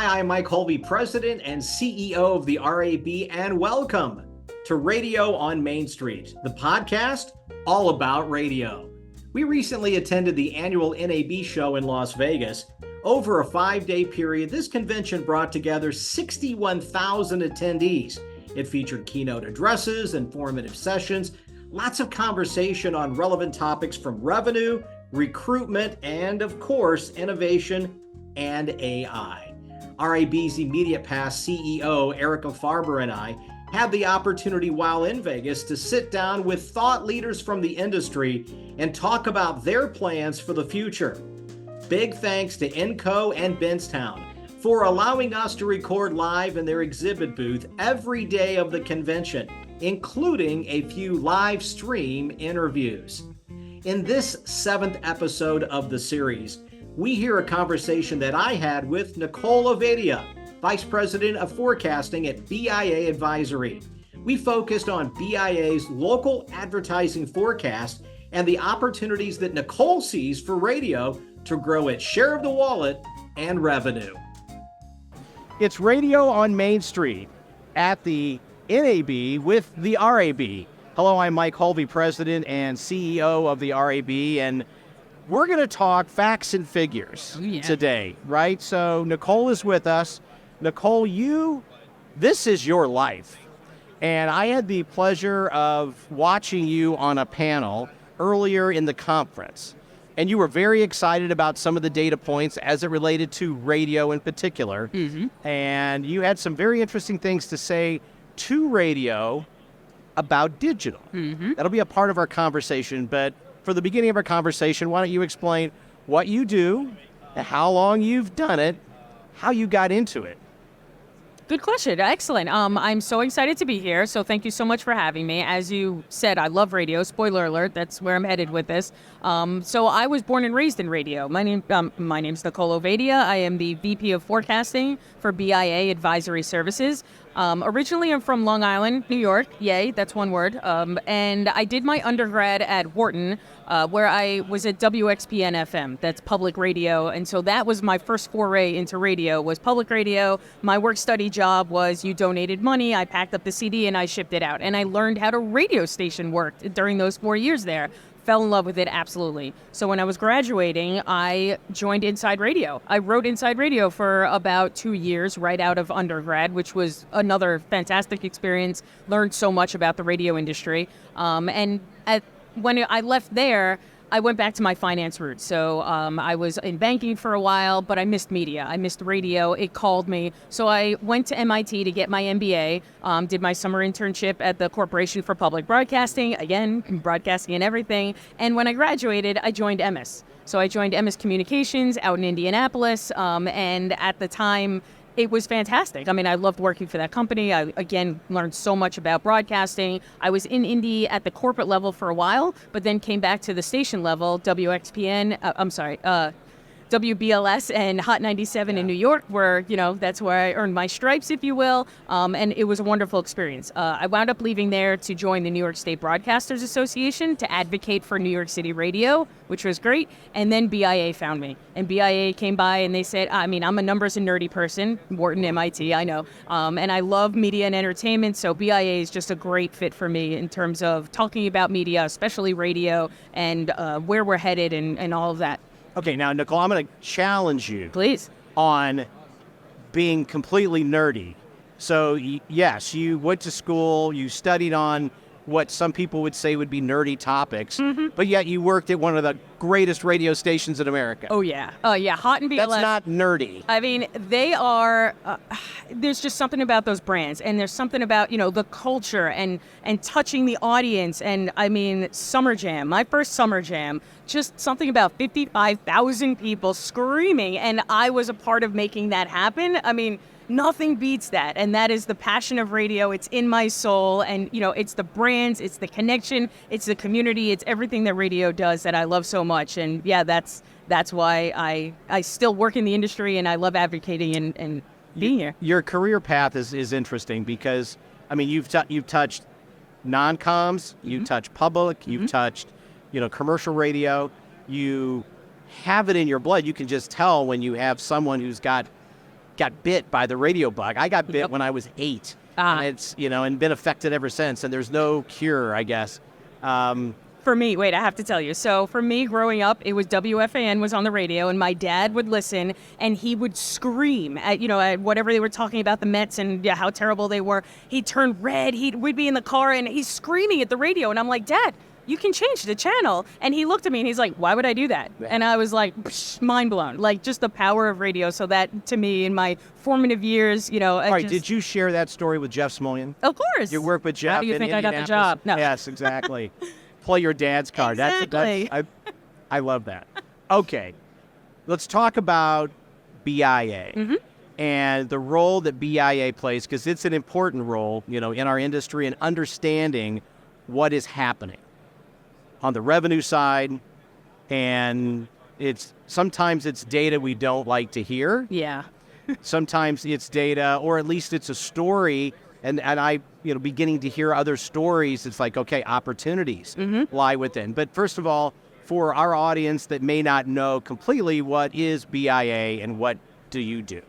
Hi, I'm Mike Hulvey, President and CEO of the RAB, and welcome to Radio on Main Street, the podcast all about radio. We recently attended the annual NAB show in Las Vegas. Over a 5-day period, this convention brought together 61,000 attendees. It featured keynote addresses, informative sessions, lots of conversation on relevant topics from revenue, recruitment, and of course, innovation and AI. RAB's Immediate Past CEO, Erica Farber, and I had the opportunity while in Vegas to sit down with thought leaders from the industry and talk about their plans for the future. Big thanks to Enco and Benstown for allowing us to record live in their exhibit booth every day of the convention, including a few live stream interviews. In this 7th episode of the series, we hear a conversation that I had with Nicole Ovadia, Vice President of Forecasting at BIA Advisory. We focused on BIA's local advertising forecast and the opportunities that Nicole sees for radio to grow its share of the wallet and revenue. It's Radio on Main Street at the NAB with the RAB. Hello, I'm Mike Hulvey, President and CEO of the RAB, and we're going to talk facts and figures today, right? So Nicole is with us. Nicole, this is your life. And I had the pleasure of watching you on a panel earlier in the conference. And you were very excited about some of the data points as it related to radio in particular. Mm-hmm. And you had some very interesting things to say to radio about digital. Mm-hmm. That'll be a part of our conversation, but for the beginning of our conversation, why don't you explain what you do, how long you've done it, how you got into it? Good question. Excellent. I'm so excited to be here. So thank you so much for having me. As you said, I love radio. Spoiler alert. That's where I'm headed with this. So I was born and raised in radio. My name's Nicole Ovadia. I am the VP of Forecasting for BIA Advisory Services. Originally, I'm from Long Island, New York. Yay, that's one word. And I did my undergrad at Wharton, where I was at WXPN FM. That's public radio. And so that was my first foray into radio, was public radio. My work-study job was you donated money, I packed up the CD, and I shipped it out. And I learned how to radio station worked during those 4 years there. Fell in love with it, absolutely. So when I was graduating, I joined Inside Radio. I wrote Inside Radio for about 2 years right out of undergrad, which was another fantastic experience. Learned so much about the radio industry. When I left there, I went back to my finance roots. So I was in banking for a while, but I missed media. I missed radio. It called me. So I went to MIT to get my MBA, did my summer internship at the Corporation for Public Broadcasting, again, broadcasting and everything. And when I graduated, I joined EMIS. So I joined EMIS Communications out in Indianapolis. And at the time, it was fantastic. I mean, I loved working for that company. I, again, learned so much about broadcasting. I was in Indy at the corporate level for a while, but then came back to the station level, WBLS and Hot 97 in New York, where, that's where I earned my stripes, if you will. And it was a wonderful experience. I wound up leaving there to join the New York State Broadcasters Association to advocate for New York City radio, which was great. And then BIA found me. And BIA came by and they said, I'm a numbers and nerdy person, Wharton, MIT, I know. And I love media and entertainment. So BIA is just a great fit for me in terms of talking about media, especially radio, and where we're headed and all of that. Okay, now, Nicole, I'm going to challenge you. Please. On being completely nerdy. So, yes, you went to school, you studied on what some people would say would be nerdy topics, but yet you worked at one of the greatest radio stations in America. Oh, yeah. Hot and BLS. That's not nerdy. I mean, they are, there's just something about those brands, and there's something about, the culture and touching the audience. And I mean, Summer Jam, my first Summer Jam, just something about 55,000 people screaming, and I was a part of making that happen. I mean, nothing beats that, and that is the passion of radio. It's in my soul, and it's the brands, it's the connection, it's the community, it's everything that radio does that I love so much. And yeah, that's why I still work in the industry, and I love advocating and being here. Your career path is interesting because you've touched non-coms, you've touched public, you've touched commercial radio. You have it in your blood. You can just tell when you have someone who's got got bit by the radio bug. I got bit Yep. when I was 8. Ah. And it's, and been affected ever since. And there's no cure, I guess. For me, wait, I have to tell you. So for me, growing up, it was WFAN was on the radio, and my dad would listen, and he would scream at whatever they were talking about, the Mets and how terrible they were. He'd turn red. We'd be in the car, and he's screaming at the radio, and I'm like, Dad, you can change the channel. And he looked at me, and he's like, why would I do that? And I was like, mind blown. Like, just the power of radio. So that, to me, in my formative years, All right, did you share that story with Jeff Smulyan? Of course. You work with Jeff. How do you in think I got the Indianapolis? job? No. Yes, exactly. Play your dad's card. Exactly. I love that. Okay, let's talk about BIA and the role that BIA plays, because it's an important role, in our industry and understanding what is happening on the revenue side. And sometimes it's data we don't like to hear. Yeah. Sometimes it's data, or at least it's a story. And I, beginning to hear other stories, it's like, okay, opportunities lie within. But first of all, for our audience that may not know completely, what is BIA and what do you do?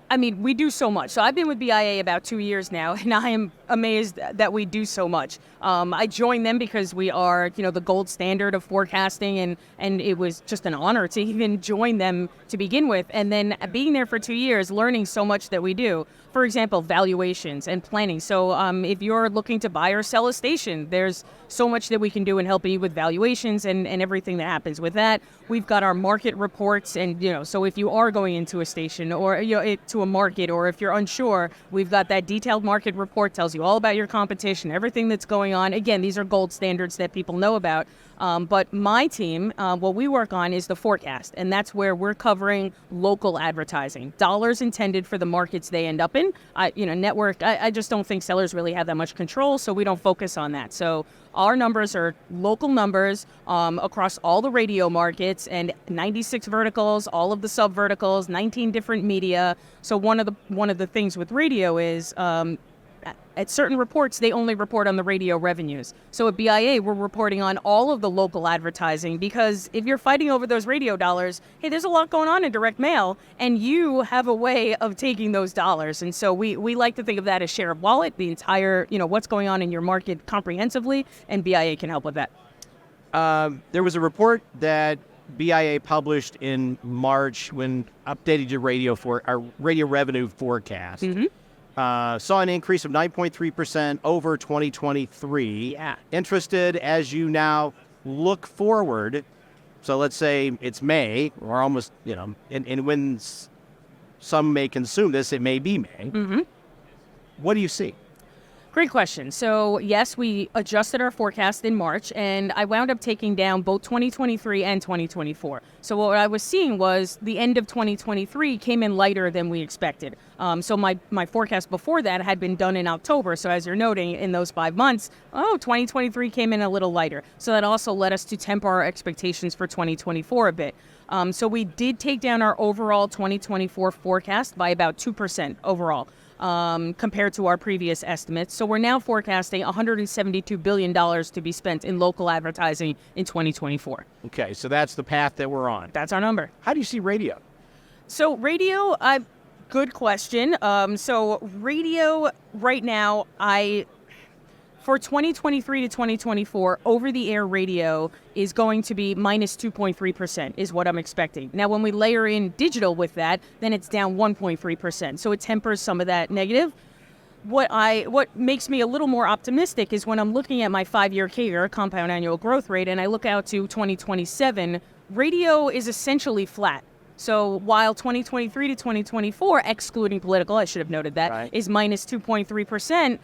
I mean, we do so much. So I've been with BIA about 2 years now, and I am amazed that we do so much. I joined them because we are, the gold standard of forecasting, and it was just an honor to even join them to begin with. And then being there for 2 years, learning so much that we do. For example, valuations and planning. So if you're looking to buy or sell a station, there's so much that we can do in helping you with valuations and everything that happens with that. We've got our market reports, and so if you are going into a station or to a market, or if you're unsure, we've got that detailed market report, tells you all about your competition, everything that's going on. Again, these are gold standards that people know about. But my team, what we work on is the forecast, and that's where we're covering local advertising, dollars intended for the markets they end up in. Network, I just don't think sellers really have that much control, so we don't focus on that. So our numbers are local numbers across all the radio markets and 96 verticals, all of the sub verticals, 19 different media. So one of the things with radio is at certain reports, they only report on the radio revenues. So at BIA, we're reporting on all of the local advertising, because if you're fighting over those radio dollars, hey, there's a lot going on in direct mail, and you have a way of taking those dollars. And so we like to think of that as share of wallet, the entire, what's going on in your market comprehensively, and BIA can help with that. There was a report that BIA published in March when updated your radio revenue forecast. Saw an increase of 9.3% over 2023. Yeah. Interested as you now look forward. So let's say it's May, or almost, and when some may consume this, it may be May. What do you see? Great question. So yes, we adjusted our forecast in March, and I wound up taking down both 2023 and 2024. So what I was seeing was the end of 2023 came in lighter than we expected. So my forecast before that had been done in October. So as you're noting, in those 5 months, 2023 came in a little lighter. So that also led us to temper our expectations for 2024 a bit. So we did take down our overall 2024 forecast by about 2% overall. Compared to our previous estimates. So we're now forecasting $172 billion to be spent in local advertising in 2024. Okay, so that's the path that we're on. That's our number. How do you see radio? So radio, good question. So radio right now, for 2023 to 2024, over-the-air radio is going to be minus 2.3% is what I'm expecting. Now, when we layer in digital with that, then it's down 1.3%. So it tempers some of that negative. What makes me a little more optimistic is when I'm looking at my 5-year CAGR, compound annual growth rate, and I look out to 2027, radio is essentially flat. So while 2023 to 2024, excluding political, I should have noted that, right, is minus 2.3%,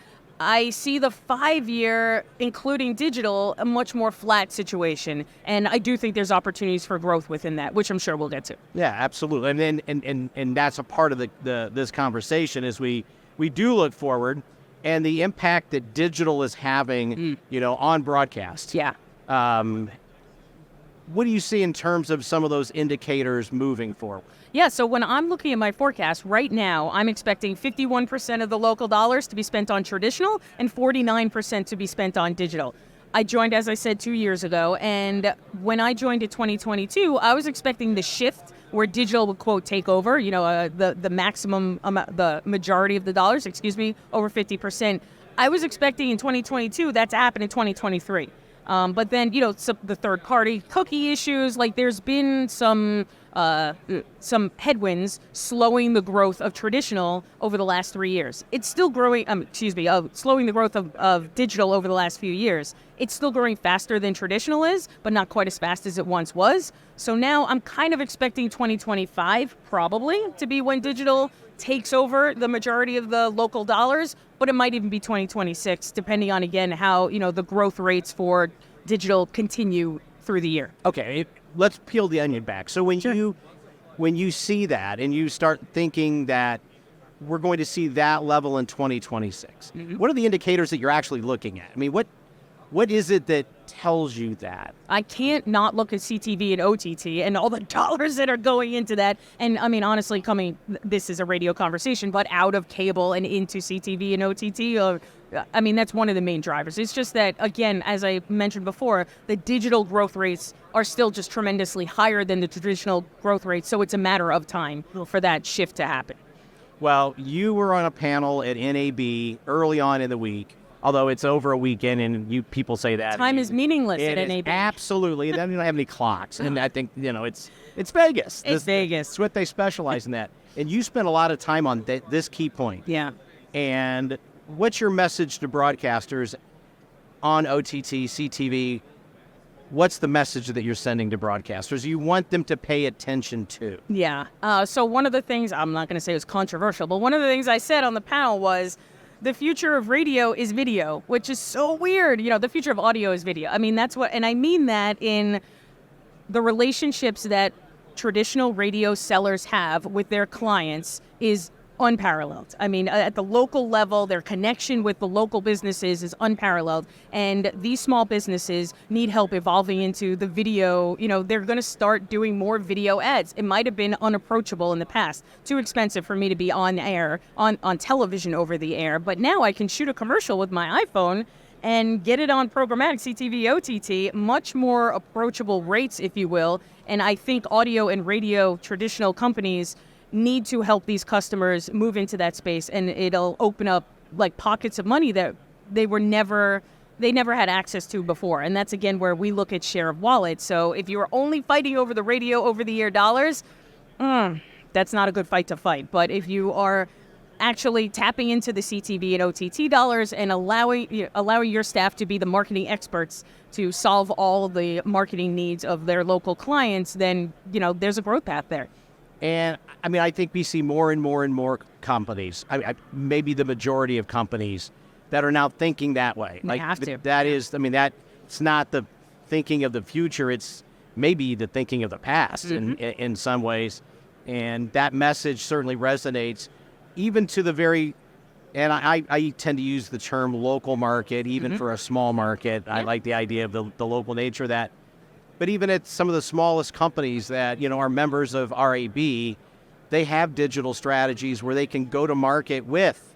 I see the 5-year, including digital, a much more flat situation. And I do think there's opportunities for growth within that, which I'm sure we'll get to. Yeah, absolutely. And that's a part of this conversation as we do look forward and the impact that digital is having, on broadcast. Yeah. What do you see in terms of some of those indicators moving forward? Yeah, so when I'm looking at my forecast right now, I'm expecting 51% of the local dollars to be spent on traditional and 49% to be spent on digital. I joined, as I said, 2 years ago, and when I joined in 2022, I was expecting the shift where digital would, quote, take over, the maximum amount, the majority of the dollars, over 50%. I was expecting in 2022 that to happen in 2023. But then, the third-party cookie issues, like there's been some headwinds slowing the growth of traditional over the last 3 years. It's still growing, slowing the growth of digital over the last few years. It's still growing faster than traditional is, but not quite as fast as it once was. So now I'm kind of expecting 2025 probably to be when digital takes over the majority of the local dollars, but it might even be 2026, depending on, again, how, the growth rates for digital continue through the year. Okay, let's peel the onion back. So when you see that and you start thinking that we're going to see that level in 2026, what are the indicators that you're actually looking at? I mean, what is it that tells you that? I can't not look at CTV and OTT and all the dollars that are going into that. And I mean, honestly, this is a radio conversation, but out of cable and into CTV and OTT, that's one of the main drivers. It's just that, again, as I mentioned before, the digital growth rates are still just tremendously higher than the traditional growth rates. So it's a matter of time for that shift to happen. Well, you were on a panel at NAB early on in the week, although it's over a weekend and people say that. Time is meaningless at NAB. Absolutely. They don't have any clocks. And I think, it's Vegas. It's Vegas. It's what they specialize in that. And you spent a lot of time on this key point. Yeah. And what's your message to broadcasters on OTT, CTV? What's the message that you're sending to broadcasters you want them to pay attention to? Yeah. So one of the things, I'm not going to say it was controversial, but one of the things I said on the panel was, the future of radio is video, which is so weird. The future of audio is video. I mean, and I mean that in the relationships that traditional radio sellers have with their clients is unparalleled. I mean, at the local level, their connection with the local businesses is unparalleled. And these small businesses need help evolving into the video. They're going to start doing more video ads. It might have been unapproachable in the past, too expensive for me to be on air, on television over the air. But now I can shoot a commercial with my iPhone and get it on programmatic CTV, OTT, much more approachable rates, if you will. And I think audio and radio traditional companies need to help these customers move into that space, and it'll open up like pockets of money that they never had access to before. And that's, again, where we look at share of wallet. So if you're only fighting over the radio over-the-air dollars, that's not a good fight to fight. But if you are actually tapping into the CTV and OTT dollars and allowing your staff to be the marketing experts to solve all of the marketing needs of their local clients, then, there's a growth path there. And I think we see more and more and more companies, maybe the majority of companies, that are now thinking that way. They have to. It's not the thinking of the future, it's maybe the thinking of the past in some ways. And that message certainly resonates even to the very, and I tend to use the term local market, even for a small market. Yeah. I like the idea of the local nature of that. But even at some of the smallest companies that, are members of RAB, they have digital strategies where they can go to market with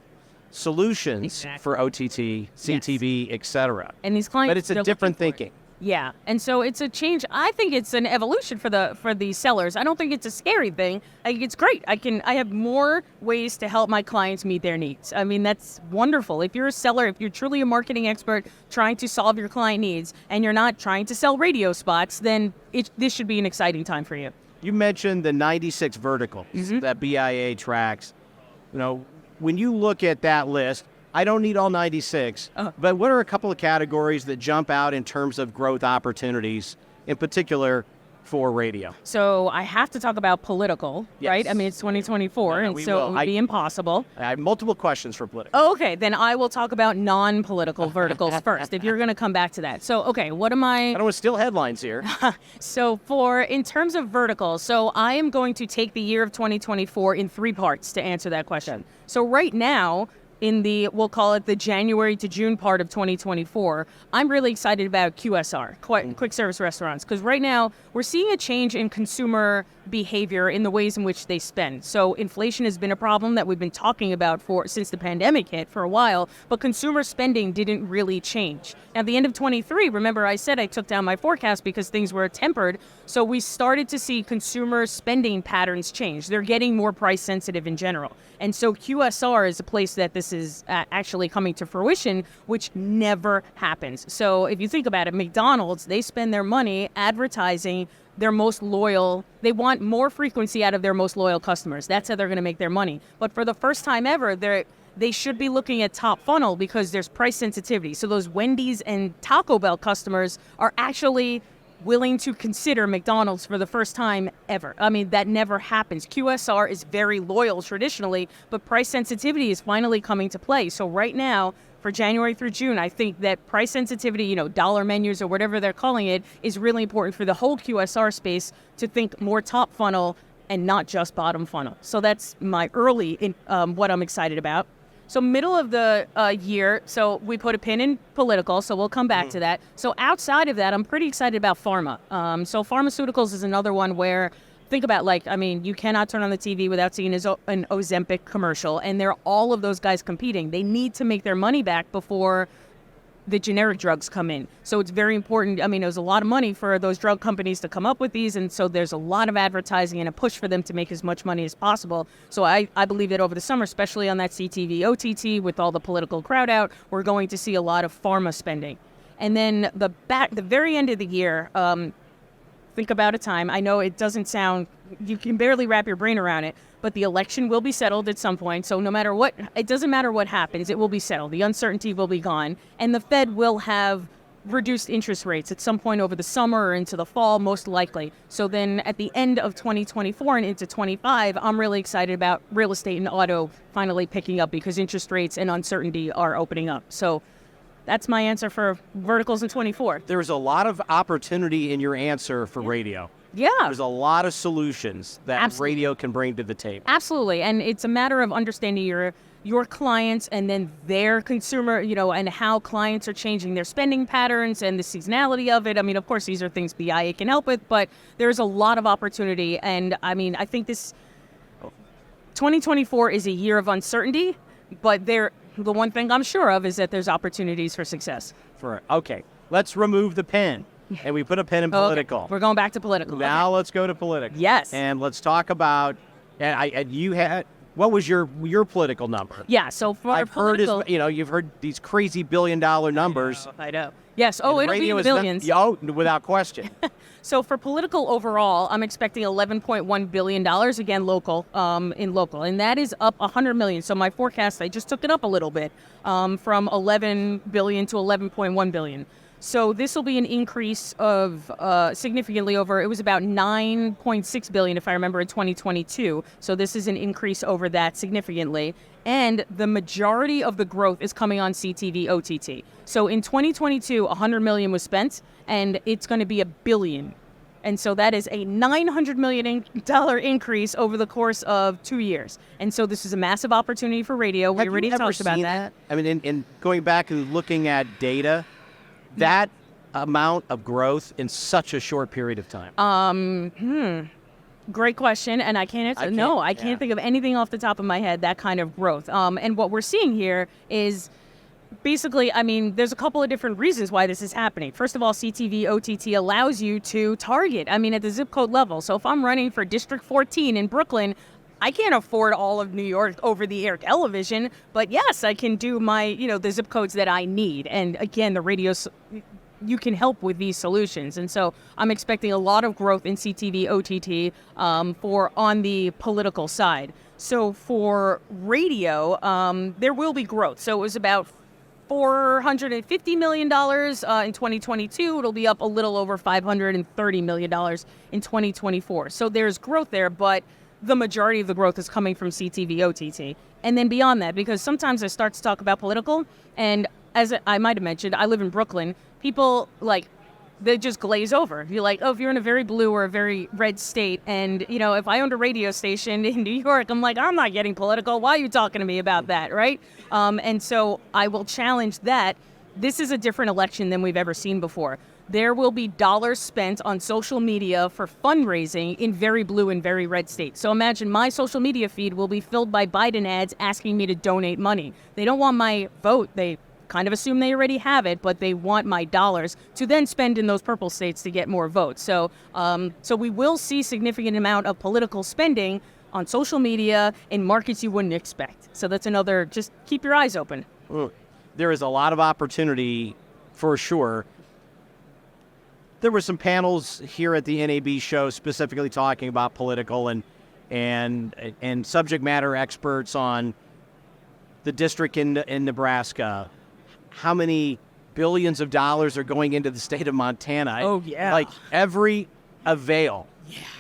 solutions for OTT, CTV, et cetera. And these clients, but it's a different thinking. Yeah, and so it's a change. I think it's an evolution for the sellers. I don't think it's a scary thing. I think it's great. I have more ways to help my clients meet their needs. I mean, that's wonderful. If you're a seller, if you're truly a marketing expert trying to solve your client needs, and you're not trying to sell radio spots, then this should be an exciting time for you. You mentioned the 96 verticals that BIA tracks. When you look at that list, I don't need all 96, but what are a couple of categories that jump out in terms of growth opportunities, in particular for radio? So I have to talk about political, right? I mean, it's 2024, and so it would be impossible. I have multiple questions for political. Okay, then I will talk about non-political verticals first, if you're going to come back to that. So, okay, what am I... I don't want to steal headlines here. So in terms of verticals, so I am going to take the year of 2024 in 3 parts to answer that question. So right now, in the, we'll call it the January to June part of 2024, I'm really excited about QSR, quick service restaurants, because right now we're seeing a change in consumer behavior in the ways in which they spend. So inflation has been a problem that we've been talking about since the pandemic hit for a while, but consumer spending didn't really change. At the end of 23, remember I said I took down my forecast because things were tempered, so we started to see consumer spending patterns change. They're getting more price sensitive in general. And so QSR is a place that this is actually coming to fruition, which never happens. So if you think about it, McDonald's, they spend their money advertising their most loyal. They want more frequency out of their most loyal customers. That's how they're going to make their money. But for the first time ever, they should be looking at top funnel because there's price sensitivity. So those Wendy's and Taco Bell customers are actually willing to consider McDonald's for the first time ever. I mean, that never happens. QSR is very loyal traditionally, but price sensitivity is finally coming to play. So right now, for January through June, I think that price sensitivity, dollar menus or whatever they're calling it, is really important for the whole QSR space to think more top funnel and not just bottom funnel. So that's my early, what I'm excited about. So middle of the year, so we put a pin in political, so we'll come back to that. So outside of that, I'm pretty excited about pharma. So pharmaceuticals is another one where, think about you cannot turn on the TV without seeing an Ozempic commercial, and there are all of those guys competing. They need to make their money back before the generic drugs come in. So it's very important. I mean, it was a lot of money for those drug companies to come up with these, and so there's a lot of advertising and a push for them to make as much money as possible. So I believe that over the summer, especially on that CTV OTT with all the political crowd out, we're going to see a lot of pharma spending. And then the very end of the year, think about a time. I know it doesn't sound, you can barely wrap your brain around it, but the election will be settled at some point. So no matter what, it doesn't matter what happens, it will be settled. The uncertainty will be gone. And the Fed will have reduced interest rates at some point over the summer or into the fall, most likely. So then at the end of 2024 and into 25, I'm really excited about real estate and auto finally picking up because interest rates and uncertainty are opening up. So that's my answer for verticals in 24. There's a lot of opportunity in your answer for radio. Yeah. There's a lot of solutions that radio can bring to the table. Absolutely. And it's a matter of understanding your clients and then their consumer, and how clients are changing their spending patterns and the seasonality of it. I mean, of course, these are things BIA can help with, but there's a lot of opportunity. And I mean, I think this 2024 is a year of uncertainty, but the one thing I'm sure of is that there's opportunities for success. Okay, let's remove the pen. And we put a pen in political. Okay. We're going back to political. Now let's go to political. Yes. And let's talk about, what was your political number? Yeah, so for I've political... heard, you've heard these crazy billion-dollar numbers. I know. Yes, it'll be in the billions. Without question. So for political overall, I'm expecting $11.1 billion, again, local. And that is up $100 million. So my forecast, I just took it up a little bit, from $11 billion to $11.1 billion. So this will be an increase of significantly over, it was about $9.6 billion, if I remember, in 2022. So this is an increase over that significantly. And the majority of the growth is coming on CTV OTT. So in 2022, $100 million was spent, and it's going to be $1 billion. And so that is a $900 million increase over the course of 2 years. And so this is a massive opportunity for radio. We already talked about that. I mean, in going back and looking at data, that amount of growth in such a short period of time? Great question, and I can't answer. I can't think of anything off the top of my head, that kind of growth. And what we're seeing here is basically, I mean, there's a couple of different reasons why this is happening. First of all, CTV OTT allows you to target, at the zip code level. So if I'm running for District 14 in Brooklyn, I can't afford all of New York over-the-air television, but yes, I can do my, the zip codes that I need. And again, the radios, you can help with these solutions. And so I'm expecting a lot of growth in CTV OTT for on the political side. So for radio, there will be growth. So it was about $450 million in 2022. It'll be up a little over $530 million in 2024. So there's growth there, but the majority of the growth is coming from CTV OTT. And then beyond that, because sometimes I start to talk about political, and as I might have mentioned, I live in Brooklyn. People they just glaze over. You're like, oh, if you're in a very blue or a very red state, and, you know, if I owned a radio station in New York, I'm like, I'm not getting political. Why are you talking to me about that, right? And so I will challenge that. This is a different election than we've ever seen before. There will be dollars spent on social media for fundraising in very blue and very red states. So imagine my social media feed will be filled by Biden ads asking me to donate money. They don't want my vote. They kind of assume they already have it, but they want my dollars to then spend in those purple states to get more votes. So we will see significant amount of political spending on social media in markets you wouldn't expect. So that's another, just keep your eyes open. There is a lot of opportunity for sure. There were some panels here at the NAB show specifically talking about political and subject matter experts on the district in Nebraska. How many billions of dollars are going into the state of Montana? Oh, yeah. Like every avail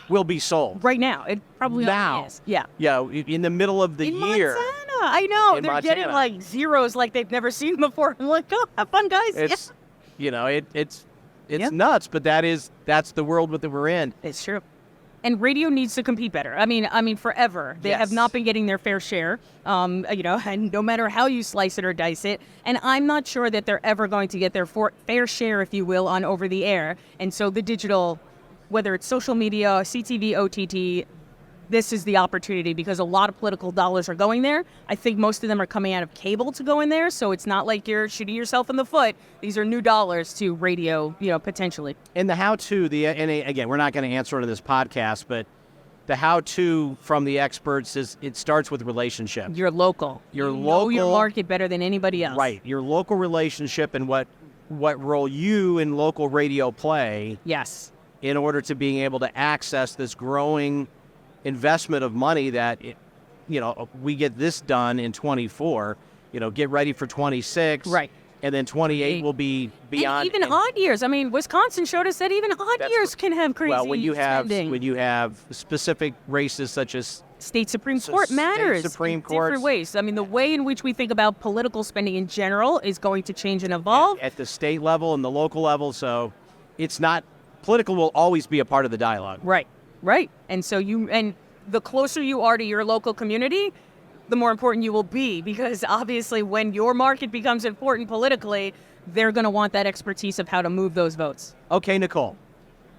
will be sold. Right now. It probably now is. Yeah. Yeah, in the middle of the In year. Montana. I know. In They're Montana. getting like zeros like they've never seen before. I'm like, oh, have fun, guys. It's, you know, it's Yeah. nuts, but that's the world that we're in. It's true. And radio needs to compete better. I mean, forever. They have not been getting their fair share, you know, and no matter how you slice it or dice it. And I'm not sure that they're ever going to get their fair share, if you will, on over the air. And so the digital, whether it's social media, CTV, OTT, this is the opportunity because a lot of political dollars are going there. I think most of them are coming out of cable to go in there. So it's not like you're shooting yourself in the foot. These are new dollars to radio, you know, potentially. And the how-to, and again, we're not going to answer it in this podcast, but the how-to from the experts is it starts with relationship. You're local. Your You know local your market better than anybody else. Right. Your local relationship and what role you in local radio play. Yes. In order to being able to access this growing investment of money that, you know, we get this done in 24, you know, get ready for 26. Right. And then 28 will be beyond. And even odd years. I mean, Wisconsin showed us that even odd years can have crazy well, when you spending. have specific races such as State Supreme Court matters Supreme in Court different ways. I mean, the way in which we think about political spending in general is going to change and evolve. At the state level and the local level. So it's not, political will always be a part of the dialogue. Right. Right. And so the closer you are to your local community, the more important you will be, because obviously when your market becomes important politically, they're going to want that expertise of how to move those votes. Okay, Nicole,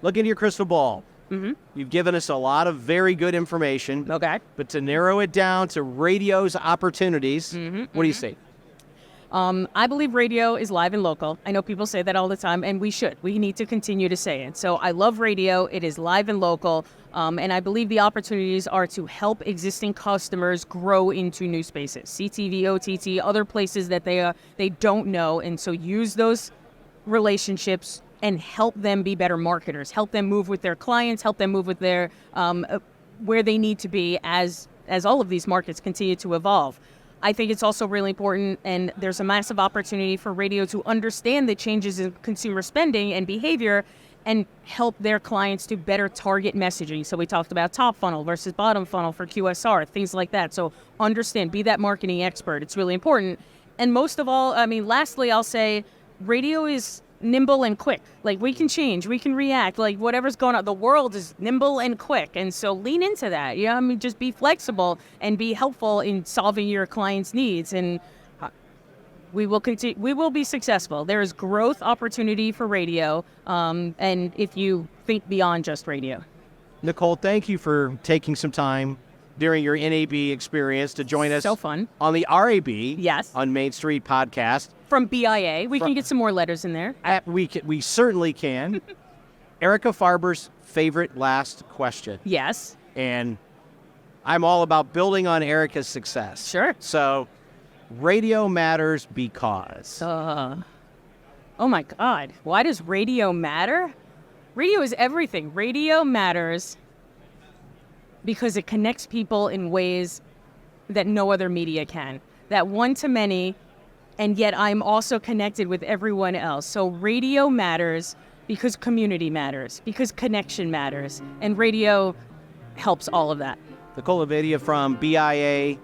look into your crystal ball. Mm-hmm. You've given us a lot of very good information. Okay. But to narrow it down to radio's opportunities, what do you say? I believe radio is live and local. I know people say that all the time, and we should. We need to continue to say it. So I love radio. It is live and local. And I believe the opportunities are to help existing customers grow into new spaces, CTV, OTT, other places that they don't know. And so use those relationships and help them be better marketers, help them move with their clients, help them move with their where they need to be as all of these markets continue to evolve. I think it's also really important, and there's a massive opportunity for radio to understand the changes in consumer spending and behavior and help their clients to better target messaging. So we talked about top funnel versus bottom funnel for QSR, things like that. So understand, be that marketing expert. It's really important. And most of all, I mean, lastly, I'll say radio is nimble and quick. Like, we can change, we can react, like whatever's going on. The world is nimble and quick. And so lean into that. Yeah, I mean, just be flexible and be helpful in solving your clients' needs. And we will continue. We will be successful. There is growth opportunity for radio. And if you think beyond just radio. Nicole, thank you for taking some time during your NAB experience to join us. So fun. On the RAB. Yes. On Main Street podcast. From BIA. We can get some more letters in there. We certainly can. Erica Farber's favorite last question. Yes. And I'm all about building on Erica's success. Sure. So, radio matters because. Oh my God. Why does radio matter? Radio is everything. Radio matters because it connects people in ways that no other media can. That one-to-many, and yet I'm also connected with everyone else. So radio matters because community matters, because connection matters, and radio helps all of that. Nicole Ovadia from BIA,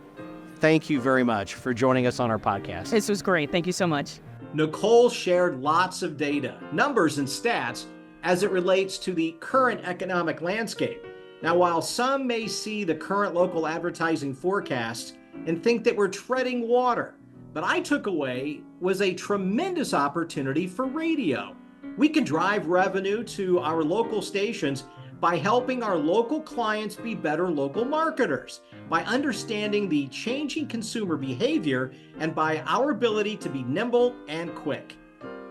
thank you very much for joining us on our podcast. This was great. Thank you so much. Nicole shared lots of data, numbers, and stats as it relates to the current economic landscape. Now, while some may see the current local advertising forecasts and think that we're treading water, but I took away was a tremendous opportunity for radio. We can drive revenue to our local stations by helping our local clients be better local marketers, by understanding the changing consumer behavior, and by our ability to be nimble and quick.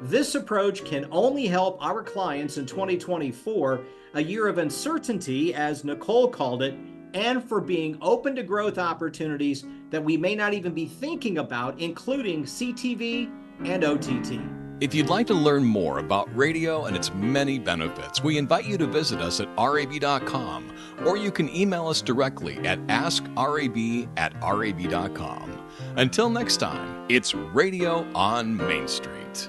This approach can only help our clients in 2024, a year of uncertainty, as Nicole called it, and for being open to growth opportunities that we may not even be thinking about, including CTV and OTT. If you'd like to learn more about radio and its many benefits, we invite you to visit us at rab.com, or you can email us directly at askrab@rab.com. Until next time, it's Radio on Main Street.